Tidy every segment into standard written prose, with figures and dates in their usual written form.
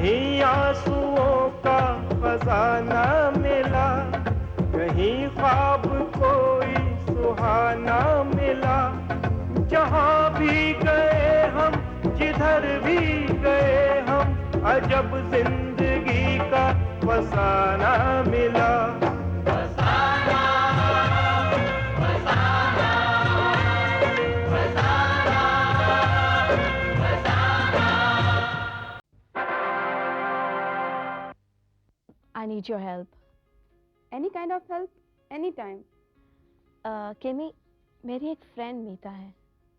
कहीं आंसुओं का खजाना मिला, कहीं ख्वाब कोई सुहाना मिला। जहाँ भी गए हम, जिधर भी गए हम, अजब जिंदगी का फसाना मिला। फसाना, फसाना, फसाना, फसाना। I need your help. Any kind of help, anytime. किमी, मेरी एक फ्रेंड मीता है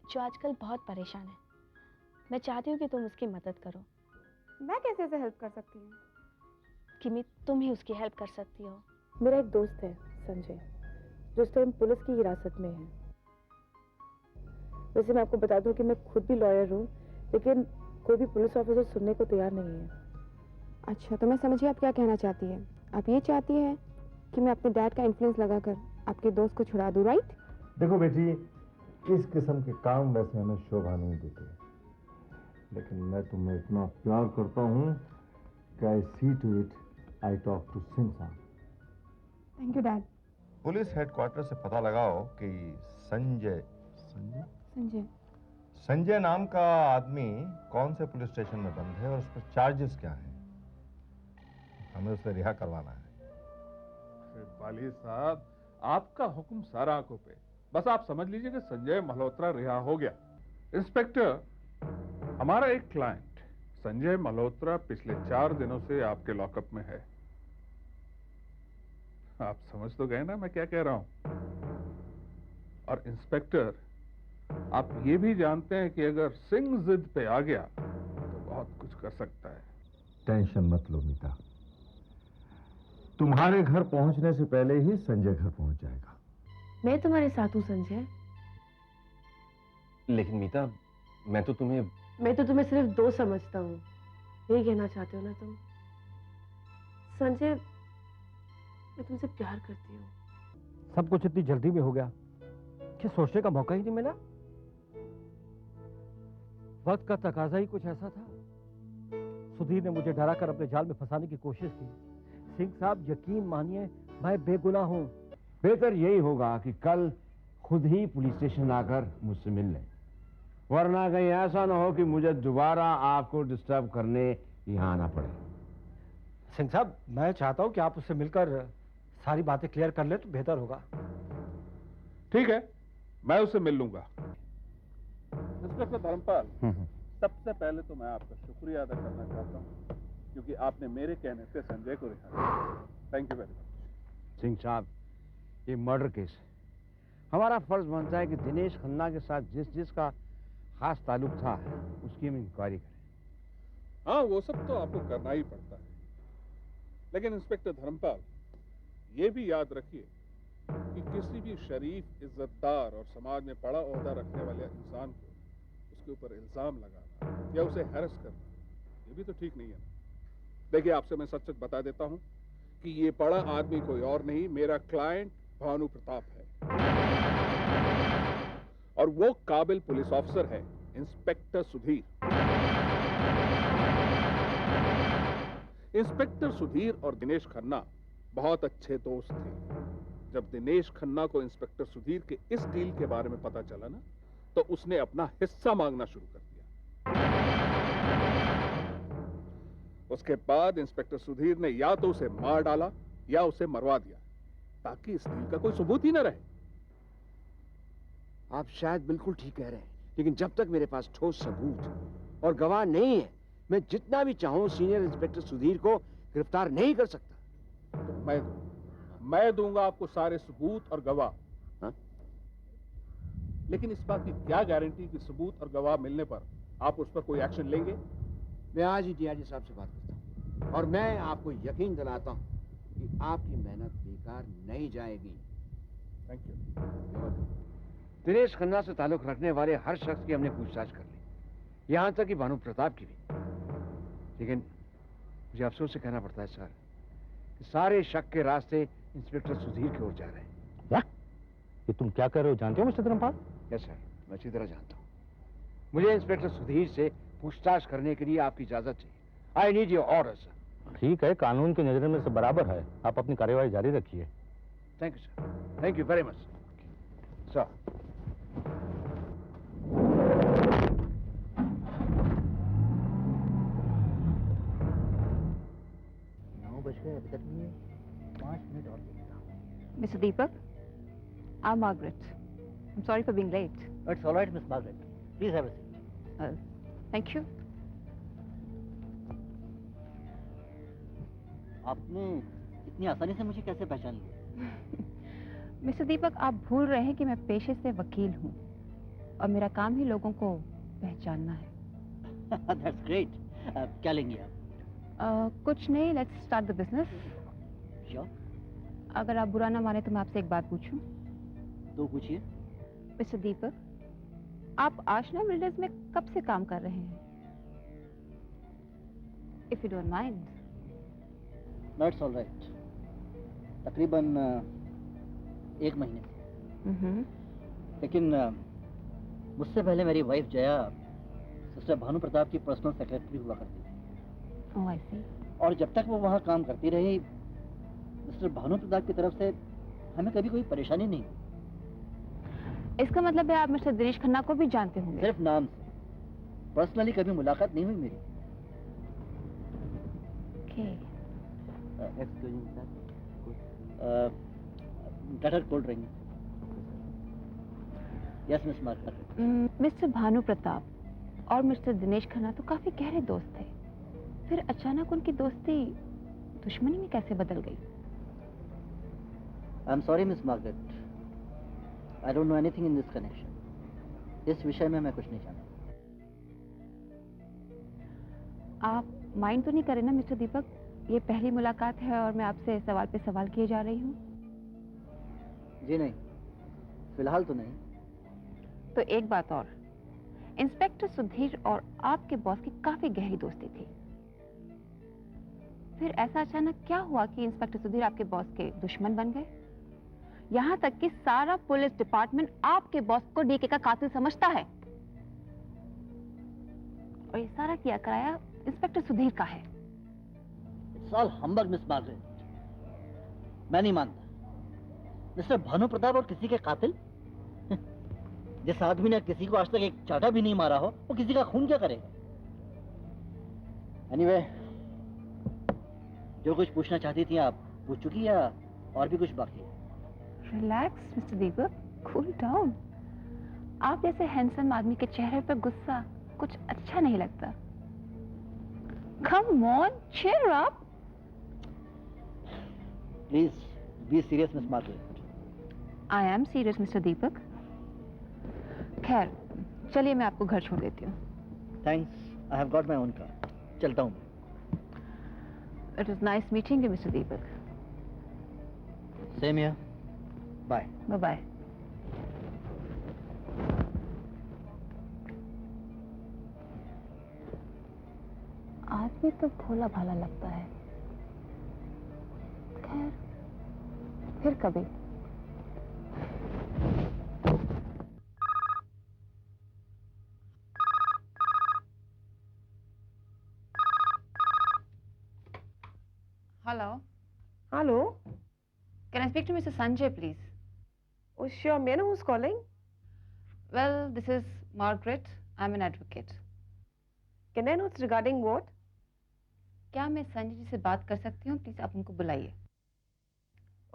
जो आजकल बहुत परेशान है। मैं चाहती हूँ कि तुम उसकी मदद करो। मैं कैसे उसे हेल्प कर सकती हूँ? किमी, तुम ही उसकी हेल्प कर सकती हो। मेरा एक दोस्त है संजय, जो इस टाइम पुलिस की हिरासत में है। वैसे मैं आपको बता दूं कि मैं खुद भी लॉयर हूँ, लेकिन कोई भी पुलिस ऑफिसर सुनने को तैयार नहीं है। अच्छा, तो मैं समझी आप क्या कहना चाहती है। आप ये चाहती है कि मैं अपने डैड का इन्फ्लुएंस लगाकर आपके दोस्त को छुड़ा दूं, राइट? देखो बेटी, इस किस्म के काम वैसे हमें शोभा नहीं देते, लेकिन मैं तुम्हें इतना प्यार करता हूँ कि I see to it I talk to Singh साहब। Thank you dad. Police headquarters से पता लगाओ कि संजय संजय नाम का आदमी कौन से पुलिस स्टेशन में बंद है और उस पर चार्जेस क्या हैं। हमें उसे रिहा करवाना है। वाली साहब, आपका हुक्म सारा आंखों पे। बस आप समझ लीजिए कि संजय मल्होत्रा रिहा हो गया। इंस्पेक्टर, हमारा एक क्लाइंट संजय मल्होत्रा पिछले 4 दिनों से आपके लॉकअप में है। आप समझ तो गए ना मैं क्या कह रहा हूं। और इंस्पेक्टर, आप ये भी जानते हैं कि अगर सिंह जिद पे आ गया तो बहुत कुछ कर सकता है। टेंशन मत लो मीता, तुम्हारे घर पहुंचने से पहले ही संजय घर पहुंच जाएगा। मैं तुम्हारे साथ हूँ संजय। लेकिन मीता, मैं तो तुम्हें सिर्फ दोस्त समझता हूँ। यही कहना चाहते हो ना तुम? संजय, मैं तुमसे प्यार करती हूँ। सब कुछ इतनी जल्दी में हो गया कि सोचने का मौका ही नहीं मिला। वक्त का तकाजा ही कुछ ऐसा था। सुधीर ने मुझे डराकर अपने जाल में फंसाने की कोशिश की। सिंह साहब, यकीन मानिए मैं बेगुनाह हूँ। बेहतर यही होगा कि कल खुद ही पुलिस स्टेशन आकर मुझसे मिल लें, वरना कहीं ऐसा ना हो कि मुझे दोबारा आपको डिस्टर्ब करने यहाँ आना पड़े। सिंह साहब, मैं चाहता हूँ कि आप उससे मिलकर सारी बातें क्लियर कर ले तो बेहतर होगा। ठीक है, मैं उससे मिल लूंगा। इंस्पेक्टर धर्मपाल, सबसे पहले तो मैं आपका शुक्रिया अदा करना चाहता हूँ क्योंकि आपने मेरे कहने से संजय को रिहा किया। Thank you very much. Singh साहब, ये मर्डर केस है। हमारा फर्ज बनता है कि दिनेश खन्ना के साथ जिसका खास ताल्लुक था उसकी हम इंक्वायरी करें। हाँ, वो सब तो आपको करना ही पड़ता है, लेकिन इंस्पेक्टर धर्मपाल, ये भी याद रखिए कि किसी भी शरीफ, इज्जतदार और समाज में बड़ा ओहदा रखने वाले इंसान को उसके ऊपर इल्जाम लगाना या उसे हैरेस करना, ये भी तो ठीक नहीं है। देखिए, आपसे मैं सच सच बता देता हूं कि ये बड़ा आदमी कोई और नहीं, मेरा क्लाइंट भानु प्रताप है और वो काबिल पुलिस ऑफिसर है, इंस्पेक्टर सुधीर। इंस्पेक्टर सुधीर और दिनेश खन्ना बहुत अच्छे दोस्त थे। जब दिनेश खन्ना को इंस्पेक्टर सुधीर के इस डील के बारे में पता चला ना, तो उसने अपना हिस्सा मांगना शुरू कर दिया। उसके बाद इंस्पेक्टर सुधीर ने या तो उसे मार डाला या उसे मरवा दिया ताकि इस डील का कोई सबूत ही न रहे। आप शायद बिल्कुल ठीक कह रहे हैं, लेकिन जब तक मेरे पास ठोस सबूत और गवाह नहीं है, मैं जितना भी चाहूं सीनियर इंस्पेक्टर सुधीर को गिरफ्तार नहीं कर सकता। तो मैं दूंगा आपको सारे सबूत और गवाह। हाँ? लेकिन इस बात की क्या गारंटी कि सबूत और गवाह मिलने पर आप उस पर कोई एक्शन लेंगे? मैं आज ही डीआईजी साहब से बात करता हूँ और मैं आपको यकीन दिलाता हूँ कि आपकी मेहनत बेकार नहीं जाएगी। Thank you. दिनेश खन्ना से ताल्लुक रखने वाले हर शख्स की हमने पूछताछ कर ली, यहाँ तक कि भानु प्रताप की भी। लेकिन मुझे अफसोस से कहना पड़ता है सर कि सारे शक के रास्ते इंस्पेक्टर सुधीर की ओर जा रहे हैं। क्या? ये तुम क्या कर रहे हो जानते हो मिस्टर धर्मपाल? यस सर, मैं अच्छी तरह जानता हूँ। मुझे इंस्पेक्टर सुधीर से पूछताछ करने के लिए आपकी इजाजत चाहिए। I need your order, sir. ठीक है, कानून की नजर में सब बराबर है, आप अपनी कार्यवाही जारी रखिए। Thank you, sir. Thank you very much, sir. Mr. Deepak, I'm Margaret. I'm sorry for being late. It's all right, Miss Margaret. Please have a seat. Thank you. आपने इतनी आसानी से मुझे कैसे पहचान लिया? मिस्टर दीपक, आप भूल रहे हैं कि मैं पेशे से वकील हूँ और मेरा काम ही लोगों को पहचानना है। That's great. क्या लेंगे आप? कुछ नहीं, let's start the business. Sure. अगर आप बुरा ना माने तो मैं आपसे एक बात पूछूं? तो पूछिए। मिस्टर दीपक, आप आशना बिल्डर्स में कब से काम कर रहे हैं? If you don't mind. That's all right. तकरीबन 1 महीने से। लेकिन मुझसे पहले मेरी वाइफ जया सिस्टर भानु प्रताप की पर्सनल सेक्रेटरी हुआ करती थी। Oh, I see. और जब तक वो वहाँ काम करती रही, मिस्टर भानु प्रताप की तरफ से हमें कभी कोई परेशानी नहीं हुई। इसका मतलब है आप मिस्टर दिनेश खन्ना को भी जानते होंगे? सिर्फ नाम से, पर्सनली कभी मुलाकात नहीं हुई मेरी। Okay. Excuse me, sir. Better cold drink. Yes, Miss Margaret. Mister Bhanu Pratap और मिस्टर दिनेश खन्ना तो काफी गहरे दोस्त थे, फिर अचानक उनकी दोस्ती दुश्मनी में कैसे बदल गई? I'm sorry, Miss Margaret. I don't know anything in this connection. इस विषय में मैं कुछ नहीं जानता। आप माइंड तो नहीं करें ना मिस्टर दीपक? ये पहली मुलाकात है और मैं आपसे सवाल पे सवाल किए जा रही हूँ। जी नहीं, फिलहाल तो नहीं। तो एक बात और, इंस्पेक्टर सुधीर और आपके बॉस की काफी गहरी दोस्ती थी, फिर ऐसा अचानक क्या हुआ कि इंस्पेक्टर सुधीर आपके बॉस के दुश्मन बन गए? यहाँ तक कि सारा पुलिस डिपार्टमेंट आपके बॉस को डीके का कातिल समझता है और ये सारा किया कराया इंस्पेक्टर सुधीर का है। It's all humbug, Miss Margaret. मैं नहीं मानता। मिस्टर भानु प्रताप और किसी के कातिल? जिस आदमी ने किसी को आज तक एक चाटा भी नहीं मारा हो, वो किसी का खून क्या करेगा? Anyway, जो कुछ पूछना चाहती थी आप पूछ चुकी या और भी कुछ बाकी है? रिलैक्स मिस्टर दीपक, कूल डाउन। आप जैसे हैंडसम आदमी के चेहरे पर गुस्सा कुछ अच्छा नहीं लगता। Come on, cheer up. Please be serious, Miss Margaret. I am serious, Mr. दीपक। खैर, चलिए मैं आपको घर छोड़ देती हूँ। Thanks, I have got my own car. चलता हूँ। It was nice meeting you, Mr. Deepak. Same here. Bye. Bye bye. आदमी तो भोला भाला लगता है, खैर फिर कभी। Hello. Hello. Can I speak to Mr. Sanjay, please? Oh, sure. May I know who's calling? Well, this is Margaret. I'm an advocate. Can I know it's regarding what? क्या मैं संजय जी से बात कर सकती हूँ? प्लीज आप उनको बुलाइए।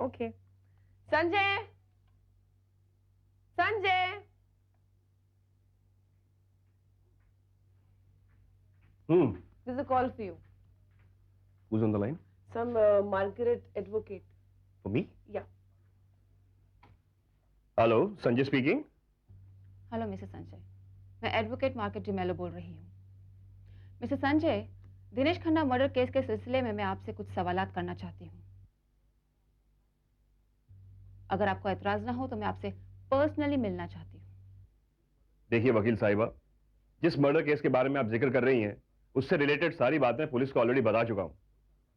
Okay. Sanjay! Sanjay! There's a call for you. Who's on the line? Some Margaret advocate. For me? Yeah. Hello, Sanjay speaking. Hello Mrs Sanjay, मैं एडवोकेट मार्केट डिमेलो बोल रही हूँ। Mrs Sanjay, Dinesh Khanna murder case के सिलसिले में मैं आपसे कुछ सवालात करना चाहती हूँ। अगर आपको एतराज ना हो तो मैं आपसे पर्सनली मिलना चाहती हूँ। देखिए वकील साहिबा, जिस मर्डर केस के बारे में आप जिक्र कर रही हैं, उससे रिलेटेड सारी बातें पुलिस को ऑलरेडी बता चुका हूँ।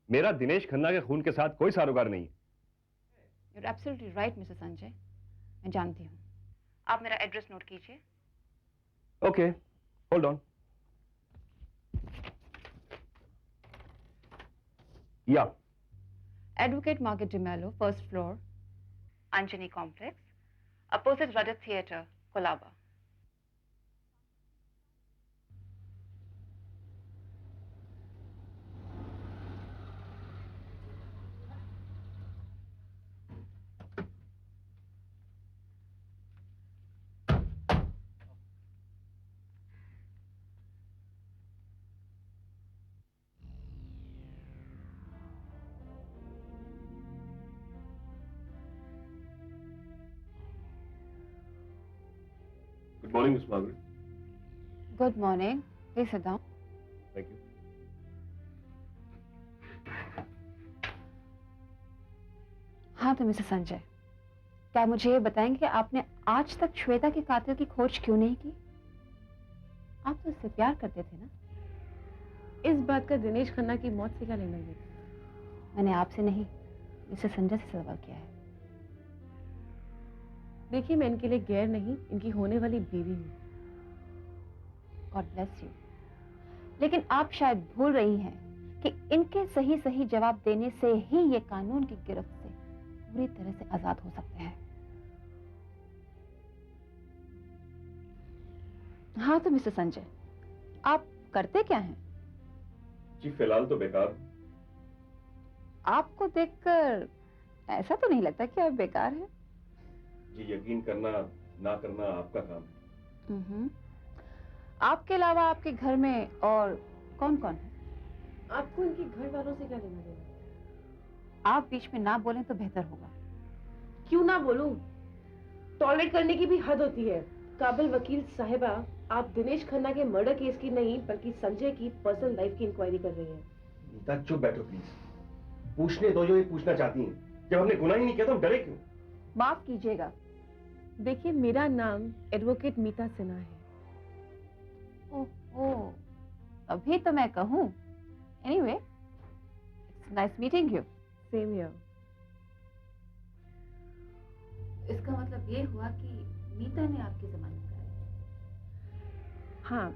मेरा दिनेश खन्ना के खून के साथ कोई सरोकार नहीं है। You're absolutely right, Mrs Sanjay, मैं जानती हूँ। आप मेरा एड्रेस नोट कीजिए। Okay, hold on. या Advocate Market Gemello, first floor, Anjani Complex, opposite Rajat Theatre, Colaba. Good morning miss Margaret. Good morning. Please sit down. Thank you. हाँ तो mister Sanjay, क्या मुझे ये बताएंगे कि आपने आज तक श्वेता के कातिल की खोज क्यों नहीं की? आप तो उससे प्यार करते थे ना? इस बात का दिनेश खन्ना की मौत से क्या लेना देना? मैंने आपसे नहीं, मिस्टर संजय से सवाल किया है। देखिए, मैं इनके लिए गैर नहीं, इनकी होने वाली बीवी हूँ। God bless you. लेकिन आप शायद भूल रही हैं कि इनके सही सही जवाब देने से ही ये कानून की गिरफ्त से पूरी तरह से आजाद हो सकते हैं। हाँ तो मिस्टर संजय, आप करते क्या हैं? जी फिलहाल तो बेकार। आपको देखकर ऐसा तो नहीं लगता कि आप बेकार हैं? जी यकीन करना ना करना आपका काम है। आपके अलावा आपके घर में और कौन कौन है? आपको इनके घर वालों से क्या लेना देना? आप बीच में ना बोलें तो बेहतर होगा। क्यों ना बोलूं? टॉलरेट करने की भी हद होती है। काबिल वकील साहिबा, आप दिनेश खन्ना के मर्डर केस की नहीं बल्कि संजय की पर्सनल लाइफ की इंक्वायरी कर रही हैं। नीता चुप बैठो प्लीज। पूछने दो जो ये पूछना चाहती हैं। जब हमने गुनाह ही नहीं किया तो हम डरे क्यों? माफ कीजिएगा। देखिए, मेरा नाम एडवोकेट मीता सिन्हा है। ओहो, अभी तो मैं कहूँ। Anyway, it's nice meeting you. Same here. इसका मतलब ये हुआ कि मीता ने आपकी जमानत कराई। हाँ,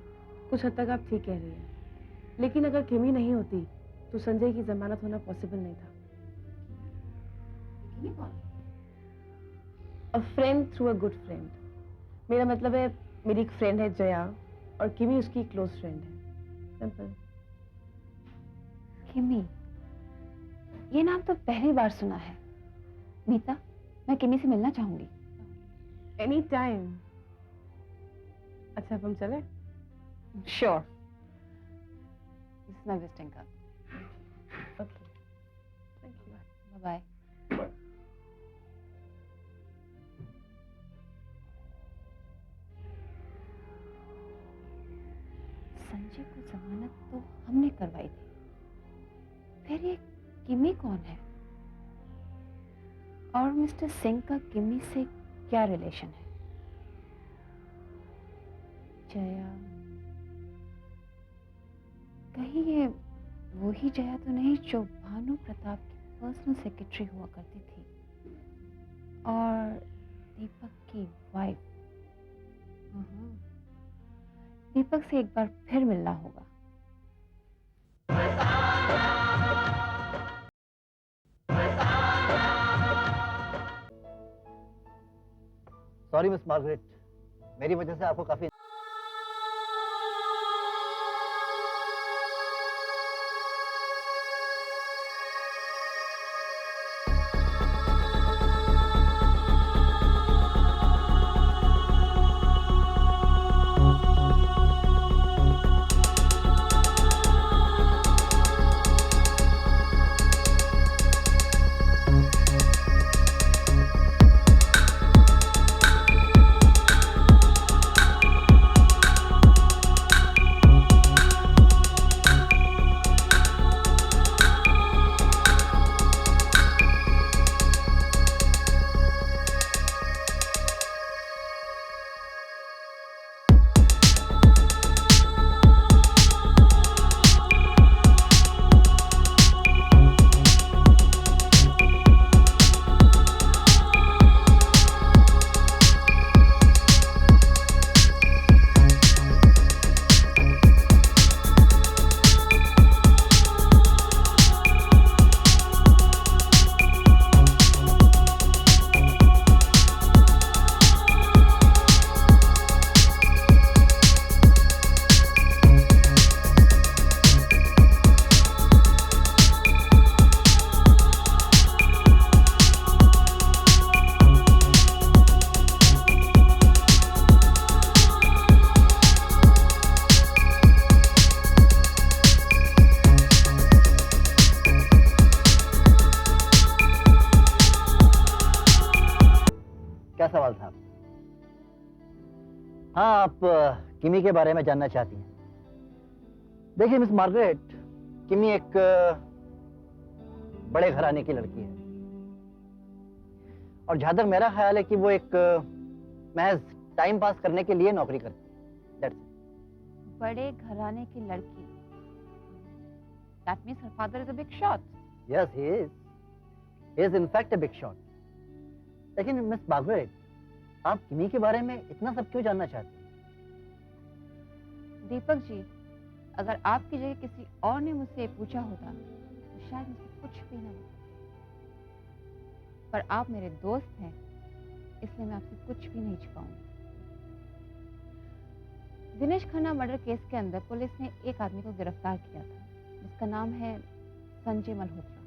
कुछ हद तक आप ठीक कह रही हैं। लेकिन अगर किमी नहीं होती तो संजय की जमानत होना पॉसिबल नहीं था। किमी कौन? अ friend through a good friend. मेरा मतलब है, मेरी एक फ्रेंड है जया और किमी उसकी क्लोज फ्रेंड है। सिंपल। किमी, ये नाम तो पहली बार सुना है। मीता, मैं किमी से मिलना चाहूंगी। Any time. अच्छा, अब हम चले? Sure. This is my visiting card. Okay, thank you. Bye. Sanjay को जमानत तो हमने करवाई थी, फिर ये किमी कौन है? और मिस्टर सिंह का किमी से क्या रिलेशन है? जया, कहीं ये वही जया तो नहीं जो भानु प्रताप की पर्सनल सेक्रेटरी हुआ करती थी और दीपक की वाइफ? दीपक से एक बार फिर मिलना होगा। सॉरी मिस मार्गरेट, मेरी वजह से आपको काफी सवाल था? हाँ, आप किमी के बारे में जानना चाहती हैं। देखिए मिस मार्गरेट, किमी एक बड़े घराने की लड़की है और जहां तक मेरा ख्याल है कि वो एक महज टाइम पास करने के लिए नौकरी करती है। That's it. बड़े घराने की लड़की। That means her father is a big shot. Yes, he is. He is in fact a big shot. लेकिन मिस मार्गरेट, आप किमी के बारे में इतना सब क्यों जानना चाहती हैं? दीपक जी, अगर आपकी जगह किसी और ने मुझसे पूछा होता तो शायद मुझसे कुछ भी ना होता, पर आप मेरे दोस्त हैं, इसलिए मैं आपसे कुछ भी नहीं छुपाऊंगी। दिनेश खन्ना मर्डर केस के अंदर पुलिस ने एक आदमी को गिरफ्तार किया था जिसका नाम है संजय मल्होत्रा।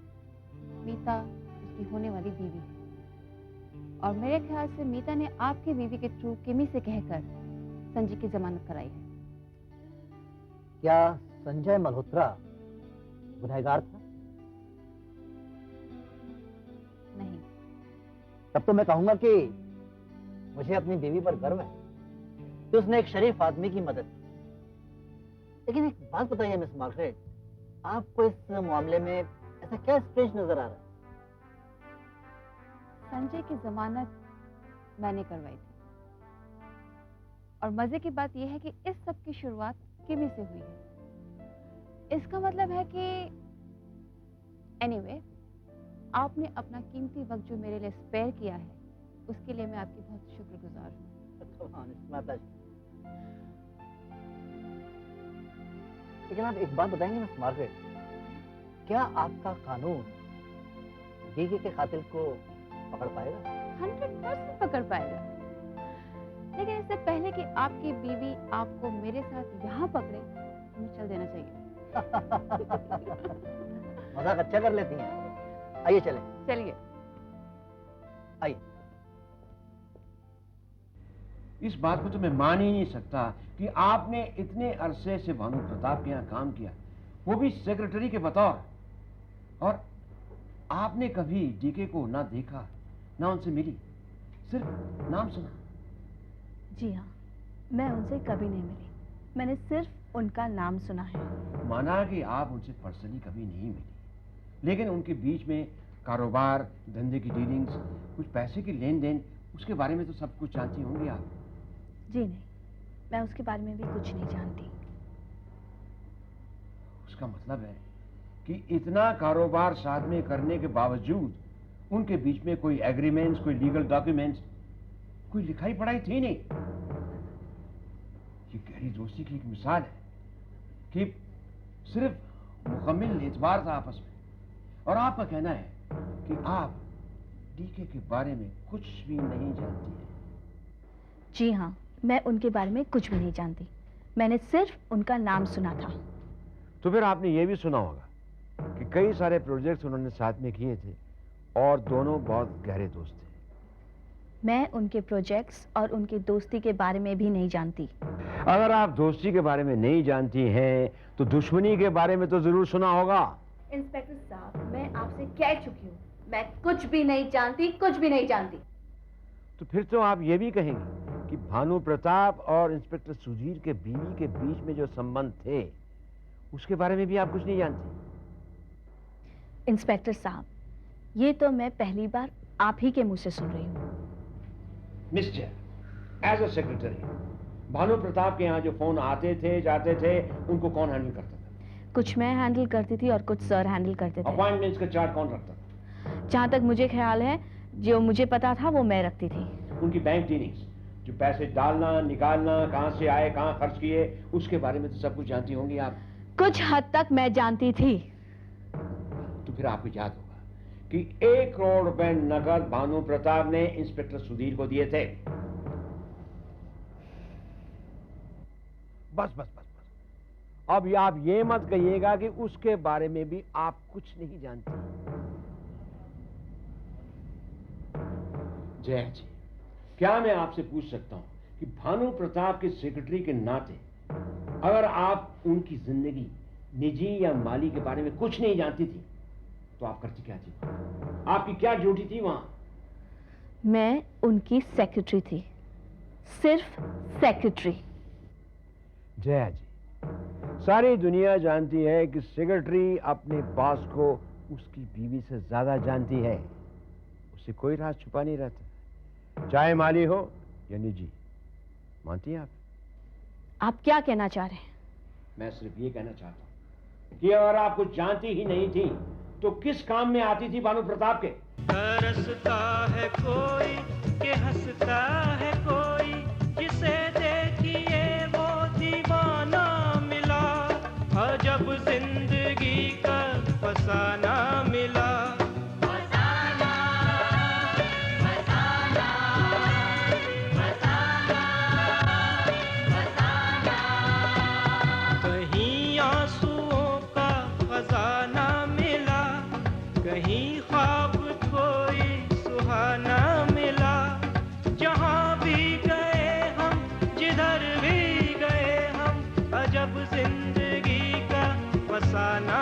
मीता उसकी होने वाली बीवी है और मेरे ख्याल से मीता ने आपकी बीवी के थ्रू किमी से कहकर संजय की जमानत कराई है। क्या संजय मल्होत्रा गुनहगार था? नहीं। तब तो मैं कहूंगा कि मुझे अपनी बीवी पर गर्व है कि उसने एक शरीफ आदमी की मदद की। लेकिन एक बात बताइए मिस मार्गरेट, आपको इस मामले में ऐसा क्या स्ट्रेंज नजर आ रहा है? संजय की जमानत मैंने करवाई थी और मजे की बात यह है कि इस सब की शुरुआत किमी से हुई है। इसका मतलब है कि एनीवे, आपने अपना कीमती वक्त जो मेरे लिए स्पेयर किया है उसके लिए मैं आपकी बहुत शुक्रगुजार हूँ। लेकिन आप एक बात बताएंगे मिस मार्गरेट, क्या आपका कानून डीके के कातिल को पकड़ पाएगा? 100% पकड़ पाएगा, लेकिन इससे पहले कि आपकी बीवी आपको मेरे साथ यहाँ पकड़े, हमें चल देना चाहिए। मजाक अच्छा कर लेती हैं। आइए चलें। चलिए। आइए। इस बात को तो मैं मान ही नहीं सकता कि आपने इतने अरसे से भानु प्रताप के यहाँ काम किया, वो भी सेक्रेटरी के बतौर, और आपने कभी डीके को ना देखा ना उनसे मिली, सिर्फ नाम सुना। जी हाँ, मैं उनसे कभी नहीं मिली, मैंने सिर्फ उनका नाम सुना है। माना कि आप उनसे पर्सनली कभी नहीं मिली, लेकिन उनके बीच में कारोबार, धंधे की डीलिंग्स, कुछ पैसे की लेन देन, उसके बारे में तो सब कुछ जानती होंगी आप। जी नहीं, मैं उसके बारे में भी कुछ नहीं जानती। उसका मतलब है कि इतना कारोबार साथ में करने के बावजूद उनके बीच में कोई एग्रीमेंट्स, कोई लीगल डॉक्यूमेंट्स, कोई लिखाई पढ़ाई थी नहीं। ये गहरी दोस्ती की एक मिसाल है कि सिर्फ मुकम्मल एतबार था आपस में। और आपका कहना है कि आप डीके के बारे में कुछ भी नहीं जानती हैं। जी हाँ, मैं उनके बारे में कुछ भी नहीं जानती, मैंने सिर्फ उनका नाम सुना था। तो फिर आपने ये भी सुना होगा कि कई सारे प्रोजेक्ट्स उन्होंने साथ में किए थे और दोनों बहुत गहरे दोस्त थे। मैं उनके प्रोजेक्ट्स और उनकी दोस्ती के बारे में भी नहीं जानती। अगर आप दोस्ती के बारे में नहीं जानती हैं तो दुश्मनी के बारे में तो जरूर सुना होगा। इंस्पेक्टर साहब, मैं आपसे कह चुकी हूँ, मैं कुछ भी नहीं जानती, कुछ भी नहीं जानती। तो फिर तो आप ये भी कहेंगे कि भानु प्रताप और इंस्पेक्टर सुधीर के बीवी के बीच में जो संबंध थे उसके बारे में भी आप कुछ नहीं जानते। इंस्पेक्टर साहब, ये तो मैं पहली बार आप ही के मुंह से सुन रही हूँ। Mister, as a secretary, Bhanu Pratap के यहाँ जो फोन आते थे जाते थे उनको कौन हैंडल करता था? कुछ मैं हैंडल करती थी और कुछ सर हैंडल करते थे। अपॉइंटमेंट्स का चार्ज कौन रखता था? जहाँ तक मुझे ख्याल है, जो मुझे पता था वो मैं रखती थी। उनकी बैंक डीलिंग्स, जो पैसे डालना निकालना, कहाँ से आए, कहाँ खर्च किए, उसके बारे में तो सब कुछ जानती होंगी आप। कुछ हद तक मैं जानती थी। तो फिर आपको याद होगा कि 1 करोड़ रुपए नकद भानु प्रताप ने इंस्पेक्टर सुधीर को दिए थे। बस बस बस बस, अब आप ये मत कहिएगा कि उसके बारे में भी आप कुछ नहीं जानती। जय जी, क्या मैं आपसे पूछ सकता हूं कि भानु प्रताप के सेक्रेटरी के नाते अगर आप उनकी जिंदगी, निजी या माली के बारे में कुछ नहीं जानती थी तो आप करती क्या थी? आपकी क्या ड्यूटी थी वहां? मैं उनकी सेक्रेटरी थी, सिर्फ सेक्रेटरी। जया जी, सारी दुनिया जानती है कि सेक्रेटरी अपने बॉस को उसकी बीवी से ज्यादा जानती है। उसे कोई राज छुपा नहीं रहता, चाहे माली हो या निजी। मानती हैं आप क्या कहना चाह रहे हैं? मैं सिर्फ ये कहना चाहता हूं कि अगर आप कुछ जानती ही नहीं थी तो किस काम में आती थी भानु प्रताप के? तरसता है कोई कि हंसता है कोई, जिसे देखिए वो दीवाना मिला। अजब जिंदगी का फसाना मिला। कहीं आंसुओं का खजाना मिला, कहीं ख्वाब कोई सुहाना मिला। जहाँ भी गए हम, जिधर भी गए हम, अजब जिंदगी का फसाना